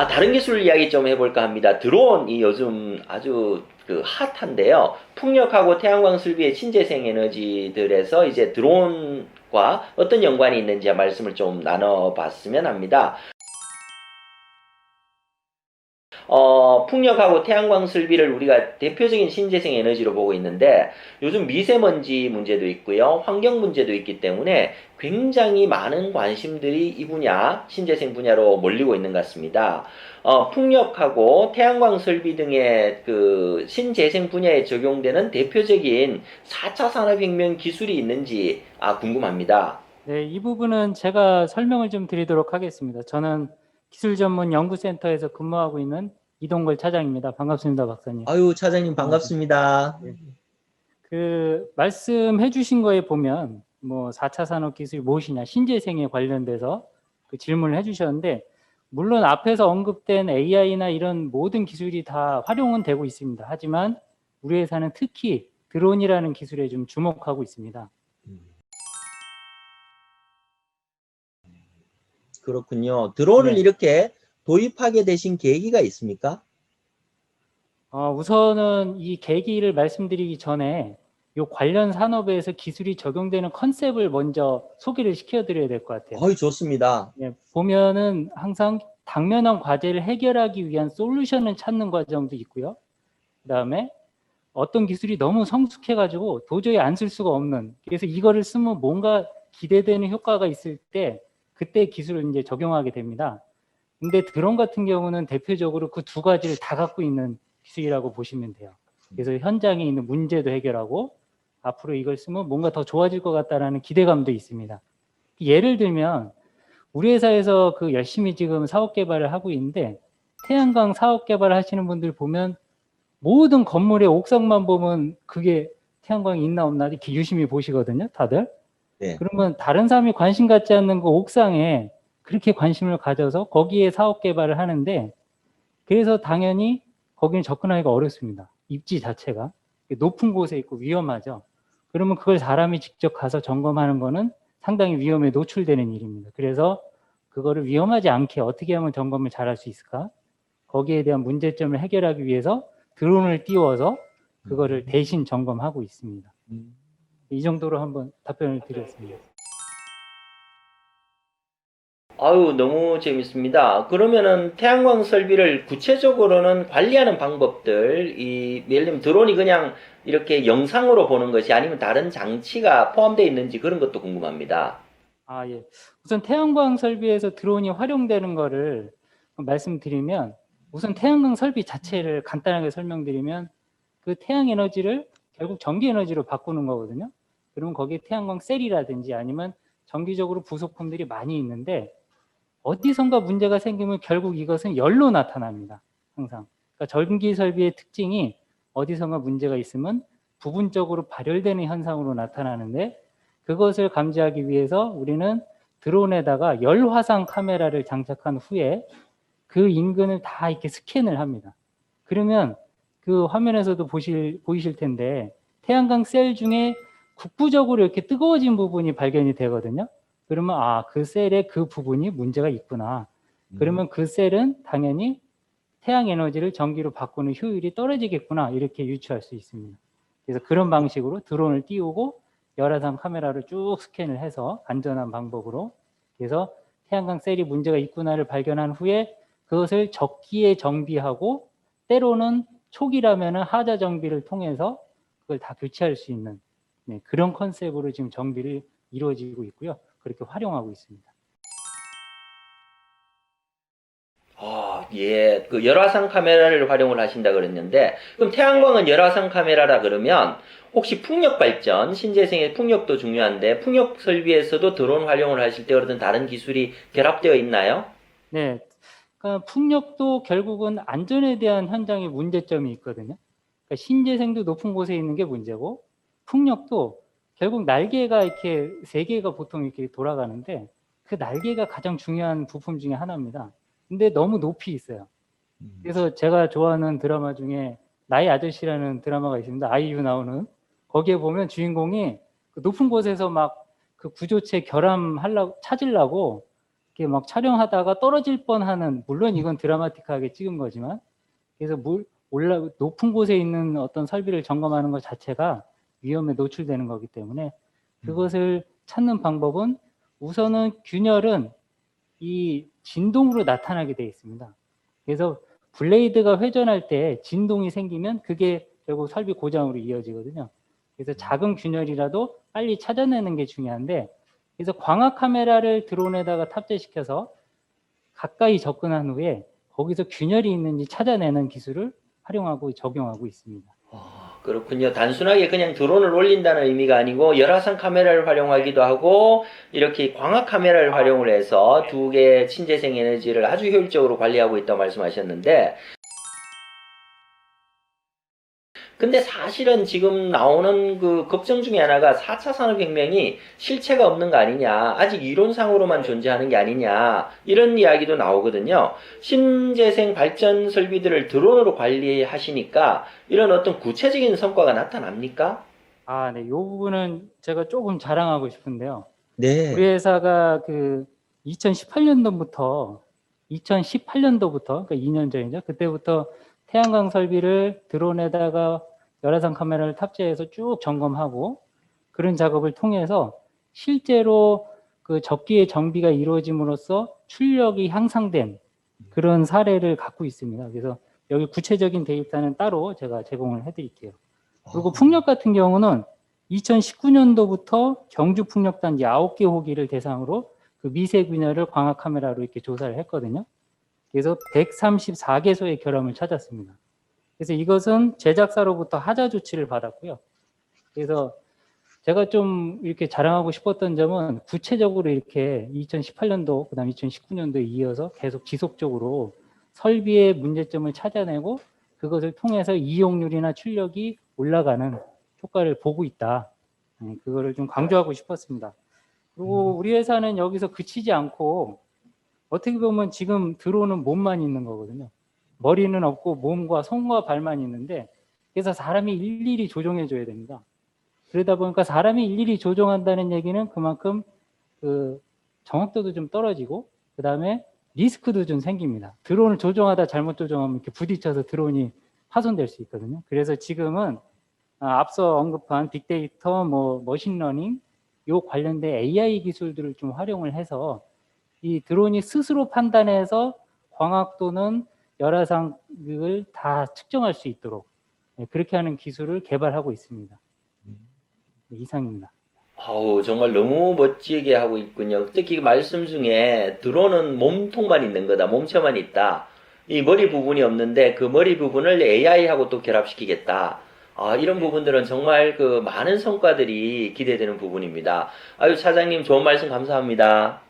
다른 기술 이야기 좀 해볼까 합니다. 드론이 요즘 아주 핫한데요. 풍력하고 태양광 설비의 신재생 에너지들에서 이제 드론과 어떤 연관이 있는지 말씀을 좀 나눠봤으면 합니다. 풍력하고 태양광 설비를 우리가 대표적인 신재생 에너지로 보고 있는데 요즘 미세먼지 문제도 있고요. 환경 문제도 있기 때문에 굉장히 많은 관심들이 이 분야, 신재생 분야로 몰리고 있는 것 같습니다. 풍력하고 태양광 설비 등의 그 신재생 분야에 적용되는 대표적인 4차 산업혁명 기술이 있는지 궁금합니다. 네, 이 부분은 제가 설명을 좀 드리도록 하겠습니다. 저는 기술전문연구센터에서 근무하고 있는 이동걸 차장입니다. 반갑습니다, 박사님. 아유, 차장님 반갑습니다. 네. 그 말씀해 주신 거에 보면 뭐 4차 산업 기술이 무엇이냐, 신재생에 관련돼서 그 질문을 해 주셨는데, 물론 앞에서 언급된 AI나 이런 모든 기술이 다 활용은 되고 있습니다. 하지만 우리 회사는 특히 드론이라는 기술에 좀 주목하고 있습니다. 그렇군요. 드론을 네. 이렇게 도입하게 되신 계기가 있습니까? 우선은 이 계기를 말씀드리기 전에 이 관련 산업에서 기술이 적용되는 컨셉을 먼저 소개를 시켜드려야 될 것 같아요. 좋습니다. 네, 보면은 항상 당면한 과제를 해결하기 위한 솔루션을 찾는 과정도 있고요. 그다음에 어떤 기술이 너무 성숙해가지고 도저히 안 쓸 수가 없는, 그래서 이거를 쓰면 뭔가 기대되는 효과가 있을 때 그때 기술을 이제 적용하게 됩니다. 근데 드론 같은 경우는 대표적으로 그 두 가지를 다 갖고 있는 기술이라고 보시면 돼요. 그래서 현장에 있는 문제도 해결하고 앞으로 이걸 쓰면 뭔가 더 좋아질 것 같다라는 기대감도 있습니다. 예를 들면 우리 회사에서 그 열심히 지금 사업 개발을 하고 있는데, 태양광 사업 개발 하시는 분들 보면 모든 건물의 옥상만 보면 그게 태양광이 있나 없나 이렇게 유심히 보시거든요, 다들. 네. 그러면 다른 사람이 관심 갖지 않는 그 옥상에 그렇게 관심을 가져서 거기에 사업 개발을 하는데, 그래서 당연히 거기는 접근하기가 어렵습니다. 입지 자체가 높은 곳에 있고 위험하죠. 그러면 그걸 사람이 직접 가서 점검하는 거는 상당히 위험에 노출되는 일입니다. 그래서 그거를 위험하지 않게 어떻게 하면 점검을 잘할 수 있을까? 거기에 대한 문제점을 해결하기 위해서 드론을 띄워서 그거를 대신 점검하고 있습니다. 이 정도로 한번 답변을 드렸습니다. 아유, 너무 재밌습니다. 그러면은 태양광 설비를 구체적으로는 관리하는 방법들, 예를 들면 드론이 그냥 이렇게 영상으로 보는 것이 아니면 다른 장치가 포함되어 있는지 그런 것도 궁금합니다. 예. 우선 태양광 설비에서 드론이 활용되는 거를 말씀드리면, 우선 태양광 설비 자체를 간단하게 설명드리면 그 태양 에너지를 결국 전기 에너지로 바꾸는 거거든요. 그러면 거기에 태양광 셀이라든지 아니면 정기적으로 부속품들이 많이 있는데, 어디선가 문제가 생기면 결국 이것은 열로 나타납니다. 항상. 그러니까 전기 설비의 특징이 어디선가 문제가 있으면 부분적으로 발열되는 현상으로 나타나는데, 그것을 감지하기 위해서 우리는 드론에다가 열 화상 카메라를 장착한 후에 그 인근을 다 이렇게 스캔을 합니다. 그러면 그 화면에서도 보이실 텐데 태양광 셀 중에 국부적으로 이렇게 뜨거워진 부분이 발견이 되거든요. 그러면 그 셀의 그 부분이 문제가 있구나. 그러면 그 셀은 당연히 태양 에너지를 전기로 바꾸는 효율이 떨어지겠구나, 이렇게 유추할 수 있습니다. 그래서 그런 방식으로 드론을 띄우고 열화상 카메라를 쭉 스캔을 해서 안전한 방법으로, 그래서 태양광 셀이 문제가 있구나를 발견한 후에 그것을 적기에 정비하고, 때로는 초기라면 하자 정비를 통해서 그걸 다 교체할 수 있는, 그런 컨셉으로 지금 정비를 이루어지고 있고요. 그렇게 활용하고 있습니다. 예, 그 열화상 카메라를 활용을 하신다 그랬는데, 그럼 태양광은 열화상 카메라라 그러면 혹시 풍력 발전, 신재생의 풍력도 중요한데 풍력 설비에서도 드론 활용을 하실 때 어떤 다른 기술이 결합되어 있나요? 네, 그러니까 풍력도 결국은 안전에 대한 현장에 문제점이 있거든요. 그러니까 신재생도 높은 곳에 있는 게 문제고, 풍력도 결국 날개가 이렇게 세 개가 보통 이렇게 돌아가는데 그 날개가 가장 중요한 부품 중에 하나입니다. 근데 너무 높이 있어요. 그래서 제가 좋아하는 드라마 중에 나의 아저씨라는 드라마가 있습니다. 아이유 나오는. 거기에 보면 주인공이 그 높은 곳에서 막 그 구조체 결함하려고 찾으려고 이렇게 막 촬영하다가 떨어질 뻔하는, 물론 이건 드라마틱하게 찍은 거지만, 그래서 높은 곳에 있는 어떤 설비를 점검하는 것 자체가 위험에 노출되는 거기 때문에 그것을 찾는 방법은, 우선은 균열은 이 진동으로 나타나게 되어 있습니다. 그래서 블레이드가 회전할 때 진동이 생기면 그게 결국 설비 고장으로 이어지거든요. 그래서 작은 균열이라도 빨리 찾아내는 게 중요한데, 그래서 광학 카메라를 드론에다가 탑재시켜서 가까이 접근한 후에 거기서 균열이 있는지 찾아내는 기술을 활용하고 적용하고 있습니다. 그렇군요. 단순하게 그냥 드론을 올린다는 의미가 아니고 열화상 카메라를 활용하기도 하고 이렇게 광학 카메라를 활용을 해서 두 개의 신재생 에너지를 아주 효율적으로 관리하고 있다고 말씀하셨는데, 근데 사실은 지금 나오는 그 걱정 중에 하나가 4차 산업혁명이 실체가 없는 거 아니냐, 아직 이론상으로만 존재하는 게 아니냐, 이런 이야기도 나오거든요. 신재생 발전 설비들을 드론으로 관리하시니까 이런 어떤 구체적인 성과가 나타납니까? 네. 이 부분은 제가 조금 자랑하고 싶은데요. 우리 네. 회사가 그 2018년도부터, 그러니까 2년 전이죠. 그때부터 태양광 설비를 드론에다가 열화상 카메라를 탑재해서 쭉 점검하고, 그런 작업을 통해서 실제로 그 적기의 정비가 이루어짐으로써 출력이 향상된 그런 사례를 갖고 있습니다. 그래서 여기 구체적인 데이터는 따로 제가 제공을 해드릴게요. 그리고 풍력 같은 경우는 2019년도부터 경주 풍력단지 9개 호기를 대상으로 그 미세 균열을 광학 카메라로 이렇게 조사를 했거든요. 그래서 134개소의 결함을 찾았습니다. 그래서 이것은 제작사로부터 하자 조치를 받았고요. 그래서 제가 좀 이렇게 자랑하고 싶었던 점은, 구체적으로 이렇게 2018년도, 그다음 2019년도에 이어서 계속 지속적으로 설비의 문제점을 찾아내고 그것을 통해서 이용률이나 출력이 올라가는 효과를 보고 있다. 그거를 좀 강조하고 싶었습니다. 그리고 우리 회사는 여기서 그치지 않고, 어떻게 보면 지금 드론은 몸만 있는 거거든요. 머리는 없고 몸과 손과 발만 있는데, 그래서 사람이 일일이 조종해 줘야 됩니다. 그러다 보니까 사람이 일일이 조종한다는 얘기는 그만큼 그 정확도도 좀 떨어지고, 그 다음에 리스크도 좀 생깁니다. 드론을 조종하다 잘못 조종하면 이렇게 부딪혀서 드론이 파손될 수 있거든요. 그래서 지금은 앞서 언급한 빅데이터, 머신러닝, 요 관련된 AI 기술들을 좀 활용을 해서 이 드론이 스스로 판단해서 광학 또는 열화상을 다 측정할 수 있도록 그렇게 하는 기술을 개발하고 있습니다. 이상입니다. 정말 너무 멋지게 하고 있군요. 특히 말씀 중에 드론은 몸통만 있는 거다, 몸체만 있다. 이 머리 부분이 없는데 그 머리 부분을 AI하고 또 결합시키겠다. 이런 부분들은 정말 그 많은 성과들이 기대되는 부분입니다. 차장님 좋은 말씀 감사합니다.